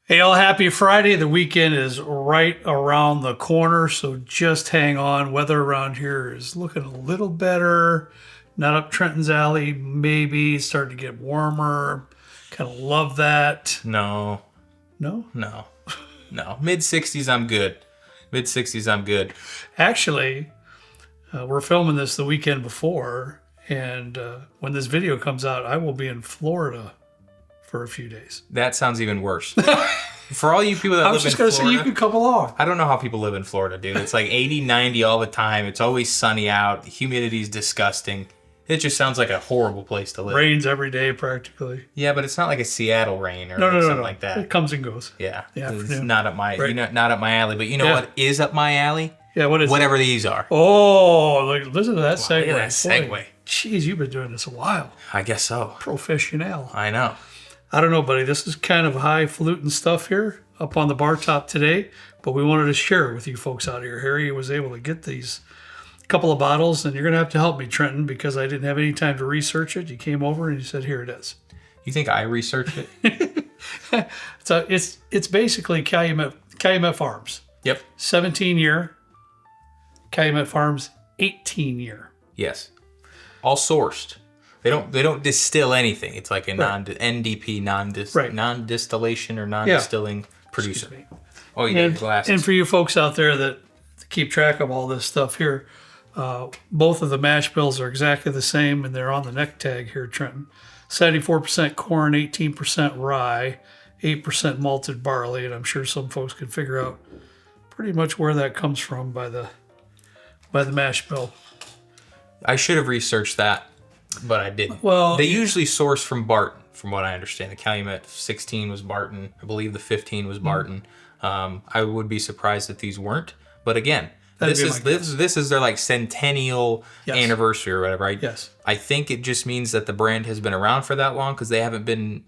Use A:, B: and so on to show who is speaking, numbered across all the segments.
A: Hey, all happy Friday. The weekend is right around the corner, so just hang on. Weather around here is looking a little better. Not up Trenton's Alley, maybe. It's starting to get warmer. Kind of love that.
B: No.
A: No?
B: No. Mid 60s, I'm good. Mid 60s, I'm good.
A: Actually, we're filming this the weekend before, and when this video comes out, I will be in Florida for a few days.
B: That sounds even worse. For all you people that
A: I
B: live
A: was
B: in
A: just going to
B: Florida,
A: say you could come along.
B: I don't know how people live in Florida, dude. It's like 80, 90 all the time. It's always sunny out. The humidity's disgusting. It just sounds like a horrible place to live.
A: Rains every day practically.
B: Yeah, but it's not like a Seattle rain or something like that.
A: It comes and goes.
B: Yeah,
A: Yeah,
B: it's not up my not up my alley. But you know
A: Yeah.
B: what is up my alley?
A: Yeah, what is
B: Whatever these are.
A: Oh, look, listen to that segue.
B: Look at that segue.
A: Boy, jeez, you've been doing this a while.
B: I guess so.
A: Professional.
B: I know.
A: I don't know, buddy. This is kind of highfalutin stuff here up on the bar top today, but we wanted to share it with you folks out here. Harry was able to get these couple of bottles, and you're going to have to help me, Trenton, because I didn't have any time to research it. You came over and you said, here it is.
B: You think I researched it?
A: So it's basically Calumet Farms.
B: Yep.
A: 17-year. Calumet Farms 18-year.
B: Yes. All sourced. They don't distill anything. It's like a NDP non-distillation or non-distilling producer. Oh, you need glasses.
A: And for you folks out there that keep track of all this stuff here, both of the mash bills are exactly the same, and they're on the neck tag here, Trenton. 74% corn, 18% rye, 8% malted barley, and I'm sure some folks could figure out pretty much where that comes from by the mash bill.
B: I should have researched that, but I didn't.
A: Well,
B: they usually source from Barton, from what I understand. The Calumet 16 was Barton. I believe the 15 was Barton. I would be surprised if these weren't. But again, this is their like Centennial anniversary or whatever.
A: Yes.
B: I think it just means that the brand has been around for that long because they haven't been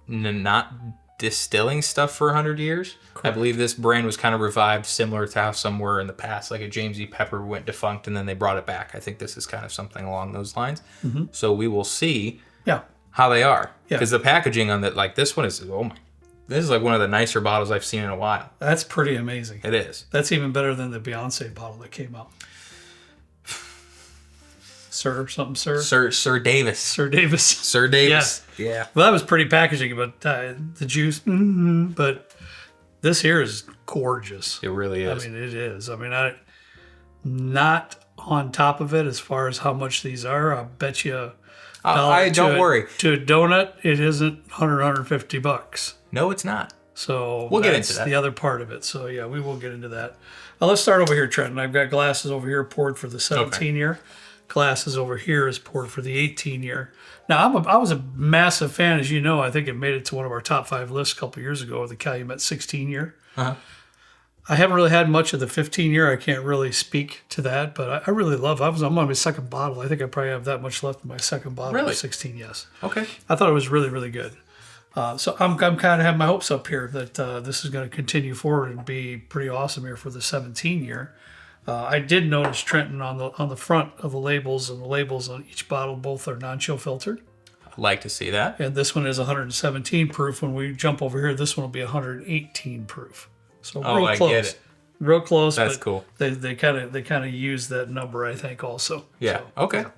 B: not distilling stuff for 100 years. Correct. I believe this brand was kind of revived similar to how some were in the past, like a James E. Pepper went defunct and then they brought it back. I think this is kind of something along those lines. Mm-hmm. So we will see how they are. Because the packaging on that, like this one is, this is like one of the nicer bottles I've seen in a while.
A: That's pretty amazing.
B: It is.
A: That's even better than the Beyonce bottle that came out. Sir Davis. Yeah. Well, that was pretty packaging, but the juice, but this here is gorgeous.
B: It really is.
A: I mean, it is. I mean, not on top of it as far as how much these are. I bet you
B: don't worry.
A: To a donut, it isn't $150.
B: No, it's not.
A: So
B: we'll get into that.
A: The other part of it. So yeah, we will get into that. Now let's start over here, Trenton. I've got glasses over here poured for the 17-year. Glasses over here is poured for the 18-year. Now, I was a massive fan, as you know. I think it made it to one of our top 5 lists a couple years ago of the Calumet 16-year. Uh-huh. I haven't really had much of the 15-year. I can't really speak to that, but I really love it. I'm on my second bottle. I think I probably have that much left in my second bottle of 16, yes.
B: Okay.
A: I thought it was really, really good. So I'm kind of having my hopes up here that this is going to continue forward and be pretty awesome here for the 17-year. I did notice, Trenton, on the front of the labels, and the labels on each bottle both are non-chill filtered.
B: I'd like to see that.
A: And this one is 117 proof. When we jump over here, this one will be 118 proof. So real close.
B: Get it.
A: Real close.
B: That's cool.
A: They kind of use that number, I think, also.
B: Yeah.
A: So,
B: okay.
A: Yeah.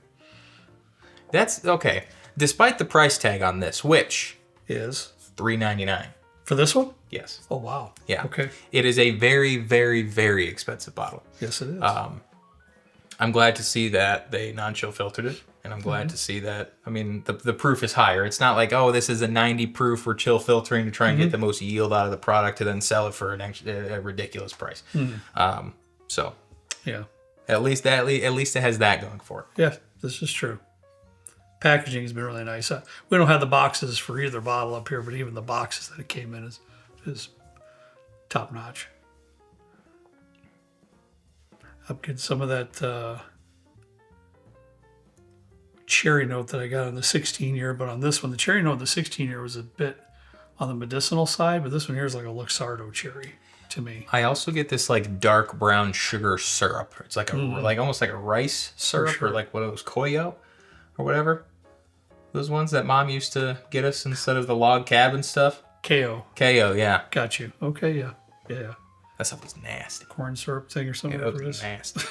B: That's okay. Despite the price tag on this, which
A: is
B: $3.99
A: for this one.
B: Yes.
A: Oh, wow.
B: Yeah.
A: Okay.
B: It is a very, very, very expensive bottle.
A: Yes, it is.
B: I'm glad to see that they non-chill filtered it, and I'm glad to see that, I mean, the proof is higher. It's not like, this is a 90 proof for chill filtering to try and get the most yield out of the product to then sell it for a ridiculous price. So,
A: yeah.
B: At least it has that going for it.
A: Yeah, this is true. Packaging has been really nice. We don't have the boxes for either bottle up here, but even the boxes that it came in is top notch. I'm getting some of that cherry note that I got on the 16-year, but on this one, the cherry note on the 16-year was a bit on the medicinal side, but this one here is like a Luxardo cherry to me.
B: I also get this like dark brown sugar syrup. It's like like almost like a rice syrup or like what it was, Koyo or whatever. Those ones that Mom used to get us instead of the log cabin stuff.
A: KO.
B: KO, yeah.
A: Got you. Okay, yeah. Yeah.
B: That stuff was nasty.
A: Corn syrup thing or something.
B: It was nasty.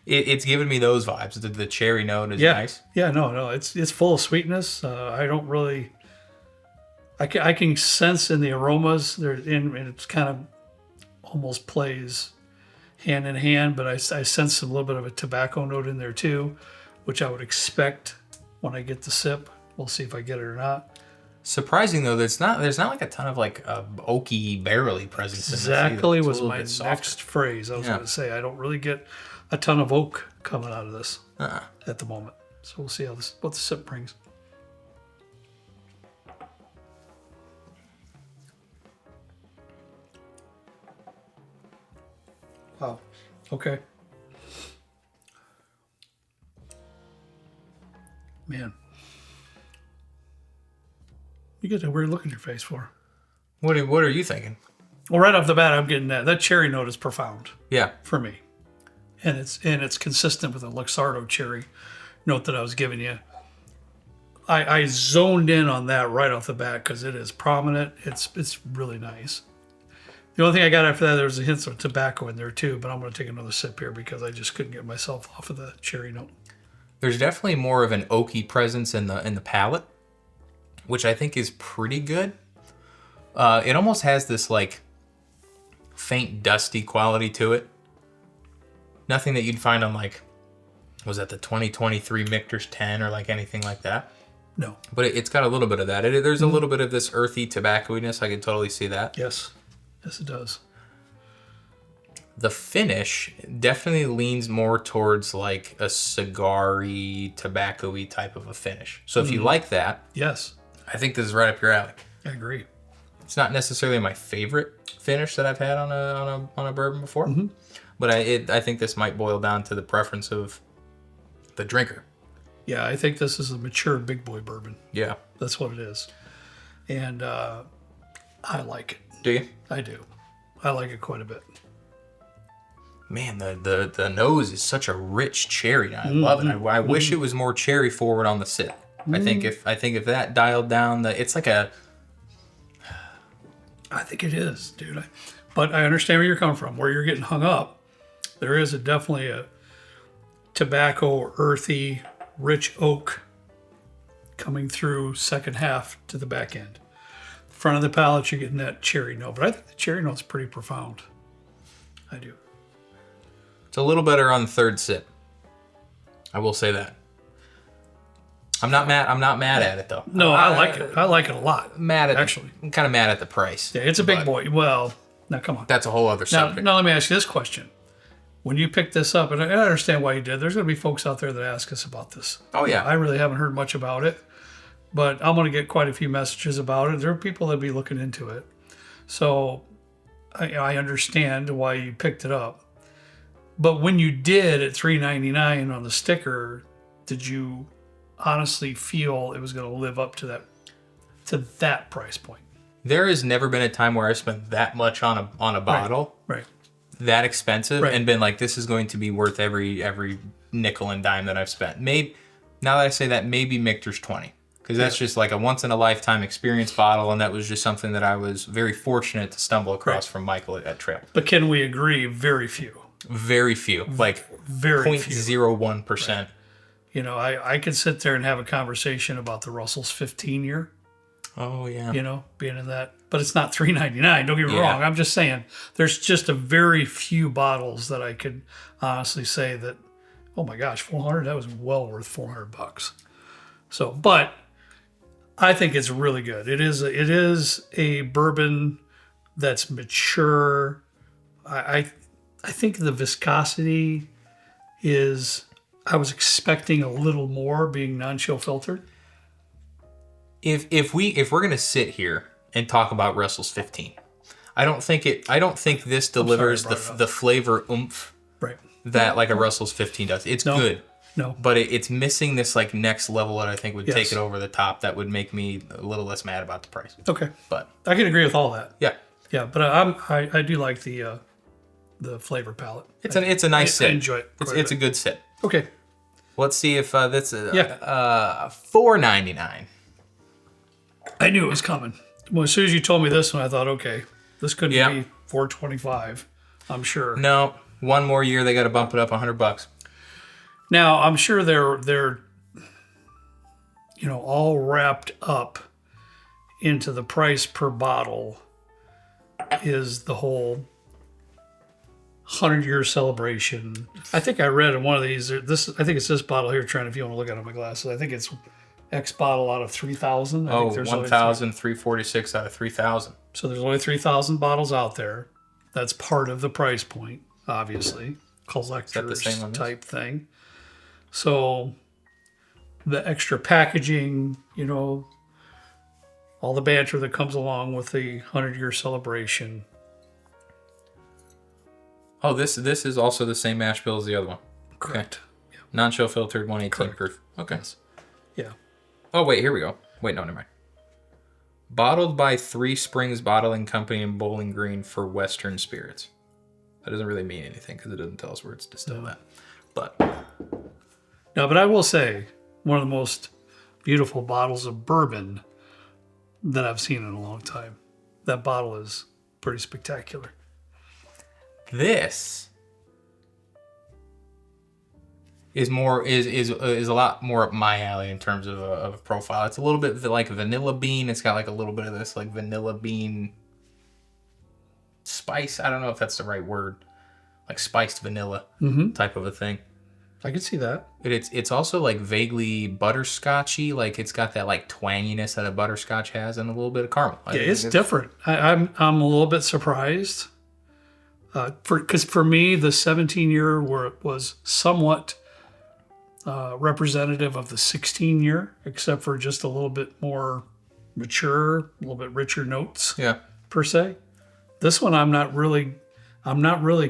B: It's giving me those vibes. The cherry note is nice.
A: Yeah, no, it's full of sweetness. I don't really. I can sense in the aromas there, and it's kind of almost plays hand in hand. But I sense a little bit of a tobacco note in there too, which I would expect when I get the sip. We'll see if I get it or not.
B: Surprising though, there's not like a ton of like oaky barrely presence.
A: Exactly was my next phrase. I was going to say I don't really get a ton of oak coming out of this at the moment. So we'll see what the sip brings. Wow. Okay. Man. You get a weird look in your face for.
B: What are you thinking?
A: Well, right off the bat, I'm getting that cherry note is profound.
B: Yeah,
A: for me, and it's consistent with the Luxardo cherry note that I was giving you. I zoned in on that right off the bat because it is prominent. It's really nice. The only thing I got after that, there was a hint of tobacco in there too, but I'm going to take another sip here because I just couldn't get myself off of the cherry note.
B: There's definitely more of an oaky presence in the palate, which I think is pretty good. It almost has this like faint dusty quality to it. Nothing that you'd find on like, was that the 2023 Michter's 10 or like anything like that?
A: No.
B: But it's got a little bit of that. There's a little bit of this earthy tobacco-iness. I can totally see that.
A: Yes. Yes, it does.
B: The finish definitely leans more towards like a cigar-y, tobacco-y type of a finish. So if you like that,
A: yes,
B: I think this is right up your alley.
A: I agree.
B: It's not necessarily my favorite finish that I've had on a bourbon before, but I think this might boil down to the preference of the drinker.
A: Yeah, I think this is a mature big boy bourbon.
B: Yeah,
A: that's what it is, and I like it.
B: Do you?
A: I do. I like it quite a bit.
B: Man, the nose is such a rich cherry. I love it. I wish it was more cherry forward on the sip. I think if that dialed down, it's like a.
A: I think it is, dude. But I understand where you're coming from. Where you're getting hung up, there is definitely a tobacco, earthy, rich oak coming through second half to the back end. Front of the palate, you're getting that cherry note. But I think the cherry note's pretty profound. I do.
B: It's a little better on the third sip. I will say that. I'm not mad at it though.
A: No, I like it. I like it a lot.
B: I'm kind of mad at the price.
A: Yeah, it's a big boy. Well, now come on.
B: That's a whole other subject.
A: Now let me ask you this question. When you picked this up, and I understand why you did, there's going to be folks out there that ask us about this.
B: Oh yeah.
A: I really haven't heard much about it, but I'm going to get quite a few messages about it. There are people that be looking into it. So I understand why you picked it up. But when you did at $3.99 on the sticker, did you honestly feel it was going to live up to that price point?
B: There has never been a time where I spent that much on a bottle,
A: right?
B: That expensive,
A: right.
B: And been like, this is going to be worth every nickel and dime that I've spent. Maybe now that I say that, maybe Michter's 20, because that's just like a once in a lifetime experience bottle, and that was just something that I was very fortunate to stumble across from Michael at Trail.
A: But can we agree? Very few.
B: Very few, like
A: very
B: 0.01%.
A: Right. You know, I could sit there and have a conversation about the Russell's 15 year.
B: Oh yeah.
A: You know, being in that, but it's not $3.99. Don't get me wrong. I'm just saying there's just a very few bottles that I could honestly say that, oh my gosh, 400. That was well worth $400. So, but I think it's really good. It is a bourbon that's mature. I think the viscosity is. I was expecting a little more being non-chill filtered.
B: If we're gonna sit here and talk about Russell's 15, I don't think this delivers the flavor oomph that like a Russell's 15 does. It's good.
A: No.
B: But it's missing this like next level that I think would take it over the top. That would make me a little less mad about the price.
A: Okay.
B: But
A: I can agree with all that.
B: Yeah.
A: Yeah, but I do like the flavor palette.
B: It's a nice sip.
A: I enjoy it.
B: It's a good sip.
A: Okay.
B: Let's see if that's $4.99.
A: I knew it was coming. Well, as soon as you told me this one, I thought, okay, this couldn't
B: Yeah.
A: be $4.25. I'm sure.
B: No, one more year they got to bump it up $100.
A: Now I'm sure they're all wrapped up into the price per bottle is the whole 100-year celebration. I think I read in one of these. I think it's this bottle here. Trent, if you want to look at it on my glasses, I think it's X bottle out of 3,000.
B: Oh, 1,346 out of 3,000.
A: So there's only 3,000 bottles out there. That's part of the price point, obviously. Collector's
B: same on this?
A: type thing. So the extra packaging, all the banter that comes along with the 100-year celebration.
B: Oh, this is also the same mash bill as the other one.
A: Correct.
B: Okay. Non-chill filtered, 118
A: Correct.
B: proof. Okay.
A: Yes. Yeah.
B: Oh, wait, here we go. Wait, no, never mind. Bottled by Three Springs Bottling Company in Bowling Green for Western Spirits. That doesn't really mean anything because it doesn't tell us where it's distilled at. But
A: No, but I will say, one of the most beautiful bottles of bourbon that I've seen in a long time. That bottle is pretty spectacular.
B: this is a lot more up my alley in terms of a profile. It's a little bit like vanilla bean. It's got like a little bit of this like vanilla bean spice. I don't know if that's the right word. Like spiced vanilla type of a thing.
A: I can see that.
B: It's also like vaguely butterscotchy. Like it's got that like twanginess that a butterscotch has and a little bit of caramel.
A: Yeah, it's different. I'm a little bit surprised. Because for me, the 17-year was somewhat representative of the 16-year, except for just a little bit more mature, a little bit richer notes.
B: Yeah.
A: Per se. This one, I'm not really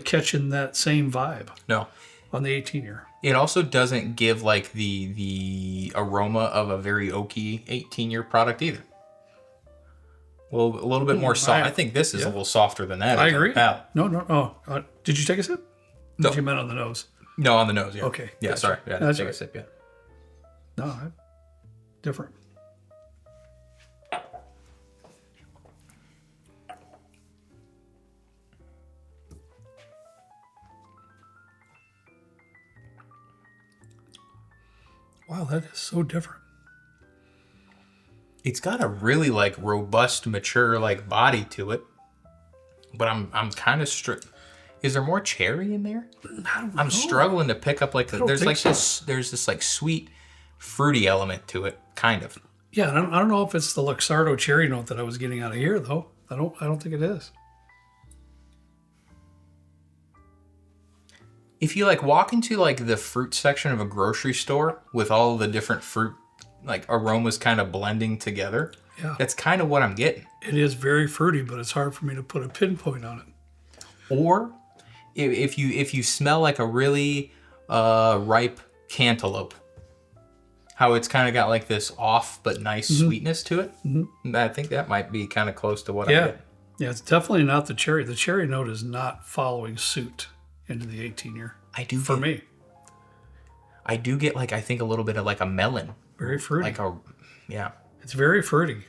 A: catching that same vibe
B: No.
A: on the 18-year.
B: It also doesn't give like the aroma of a very oaky 18-year product either. Well, a little bit more soft. I think this is a little softer than that.
A: I agree.
B: Palate.
A: No. Did you take a sip?
B: No.
A: Did you meant on the nose?
B: No, on the nose. Yeah.
A: Okay.
B: Yeah.
A: Gotcha.
B: Sorry. Yeah, I didn't
A: That's
B: take
A: right.
B: a sip yet.
A: No, different. Wow, that is so different.
B: It's got a really like robust, mature like body to it, but I'm kind of Is there more cherry in there? I'm struggling to pick up like there's like this like sweet, fruity element to it, kind of.
A: Yeah, I don't know if it's the Luxardo cherry note that I was getting out of here though. I don't think it is.
B: If you like walk into like the fruit section of a grocery store with all the different fruit like aromas kind of blending together,
A: Yeah.
B: that's kind of what I'm getting.
A: It is very fruity, but it's hard for me to put a pinpoint on it.
B: Or if you smell like a really ripe cantaloupe, how it's kind of got like this off but nice sweetness to it. Mm-hmm. I think that might be kind of close to what I'm getting.
A: Yeah, it's definitely not the cherry. The cherry note is not following suit into the 18-year. For me.
B: I do get like I think a little bit of like a melon.
A: Very fruity.
B: Yeah.
A: It's very fruity.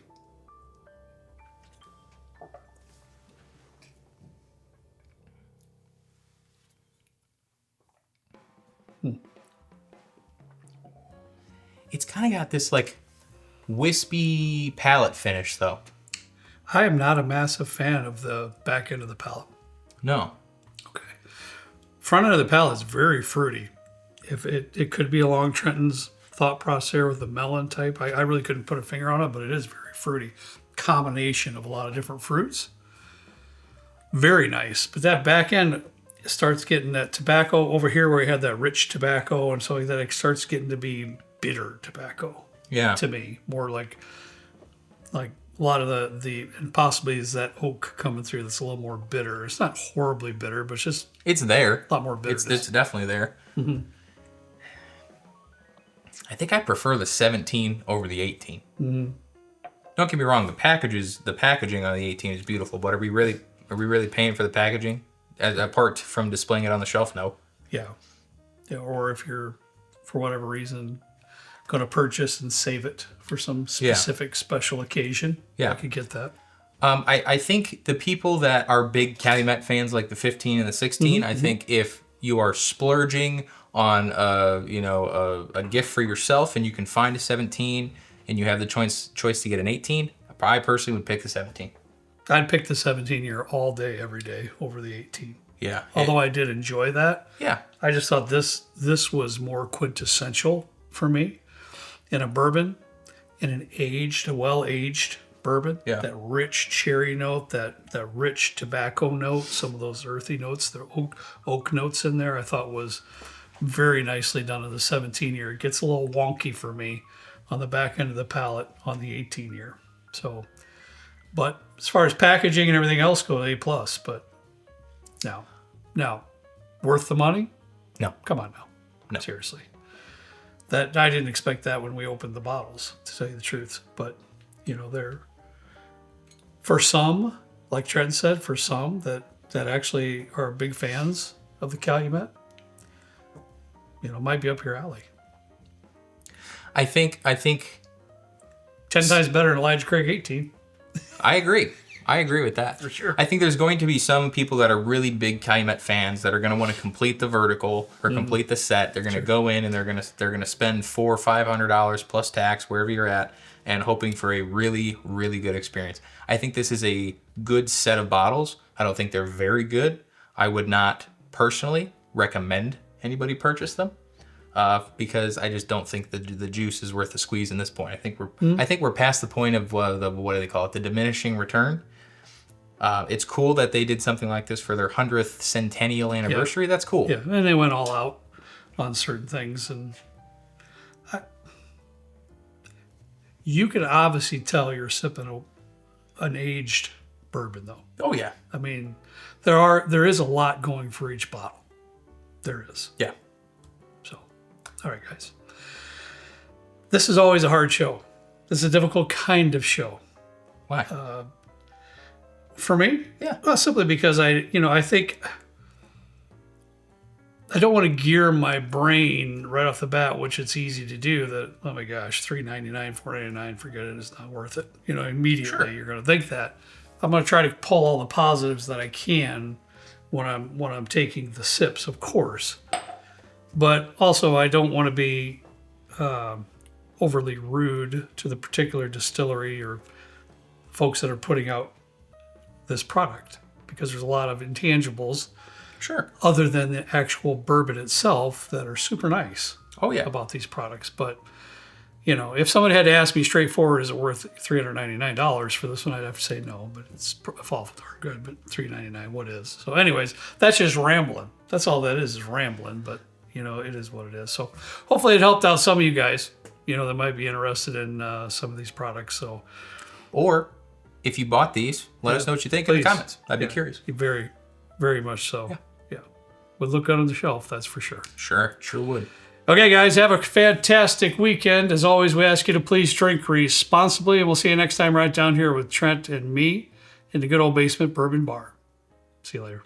B: It's kind of got this like wispy palate finish though.
A: I am not a massive fan of the back end of the palate.
B: No.
A: Okay. Front end of the palate is very fruity. If it could be along Trenton's thought process here with the melon type. I really couldn't put a finger on it, but it is very fruity. Combination of a lot of different fruits. Very nice. But that back end starts getting that tobacco over here where we had that rich tobacco and so like that, it starts getting to be bitter tobacco.
B: Yeah.
A: To me. More like a lot of the and possibly is that oak coming through that's a little more bitter. It's not horribly bitter, but it's just
B: it's there.
A: A lot more bitterness.
B: It's definitely there.
A: Mm-hmm.
B: I think I prefer the 17 over the 18.
A: Mm-hmm.
B: Don't get me wrong, the packaging on the 18 is beautiful, but are we really paying for the packaging apart from displaying it on the shelf? No.
A: Yeah. Or if you're for whatever reason going to purchase and save it for some specific special occasion, I could get that.
B: I think the people that are big Calumet fans, like the 15 and the 16, I think if you are splurging on a gift for yourself and you can find a 17 and you have the choice to get an 18, I personally would pick the 17.
A: I'd pick the 17 year all day, every day over the 18.
B: Yeah.
A: Although I did enjoy that.
B: Yeah.
A: I just thought this was more quintessential for me in a bourbon, in an a well-aged bourbon.
B: Yeah.
A: That rich cherry note, that rich tobacco note, some of those earthy notes, the oak notes in there, I thought was very nicely done in the 17 year. It gets a little wonky for me on the back end of the palate on the 18 year. So, but as far as packaging and everything else goes, A+. But now, worth the money?
B: No.
A: Come on now.
B: No.
A: Seriously. That I didn't expect that when we opened the bottles, to tell you the truth. But, they're, for some, like Trent said, for some that actually are big fans of the Calumet, might be up your alley.
B: I think
A: 10 times better than Elijah Craig 18.
B: I agree with that.
A: For sure.
B: I think there's going to be some people that are really big Calumet fans that are going to want to complete the vertical or complete the set. They're going to go in and they're going to spend $400 or $500 plus tax wherever you're at, and hoping for a really, really good experience. I think this is a good set of bottles. I don't think they're very good. I would not personally recommend anybody purchase them. Because I just don't think the juice is worth the squeeze in this point. I think we're past the point of what do they call it? The diminishing return. It's cool that they did something like this for their 100th Centennial anniversary. Yeah. That's cool.
A: Yeah, and they went all out on certain things, and you can obviously tell you're sipping an aged bourbon, though.
B: Oh yeah.
A: I mean, there is a lot going for each bottle. There is.
B: Yeah.
A: All right, guys. This is always a hard show. This is a difficult kind of show.
B: Why?
A: For me?
B: Yeah.
A: Well, simply because I think I don't want to gear my brain right off the bat, which it's easy to do, that, oh my gosh, $3.99, $4.99, forget it, it's not worth it. Immediately You're going to think that. I'm going to try to pull all the positives that I can when I'm taking the sips, of course. But also, I don't want to be overly rude to the particular distillery or folks that are putting out this product, because there's a lot of intangibles,
B: sure,
A: other than the actual bourbon itself, that are super nice.
B: Oh yeah,
A: about these products. But if somebody had to ask me straightforward, is it worth $399 for this one? I'd have to say no. But it's awful darn good. But $3.99, what is? So, anyways, that's just rambling. That's all that is rambling. But it is what it is. So hopefully it helped out some of you guys, that might be interested in some of these products. So,
B: or if you bought these, let us know what you think in the comments. I'd be curious.
A: Very, very much so. Yeah. Would look good on the shelf, that's for sure.
B: Sure would.
A: Okay, guys, have a fantastic weekend. As always, we ask you to please drink responsibly, and we'll see you next time right down here with Trent and me in the good old basement bourbon bar. See you later.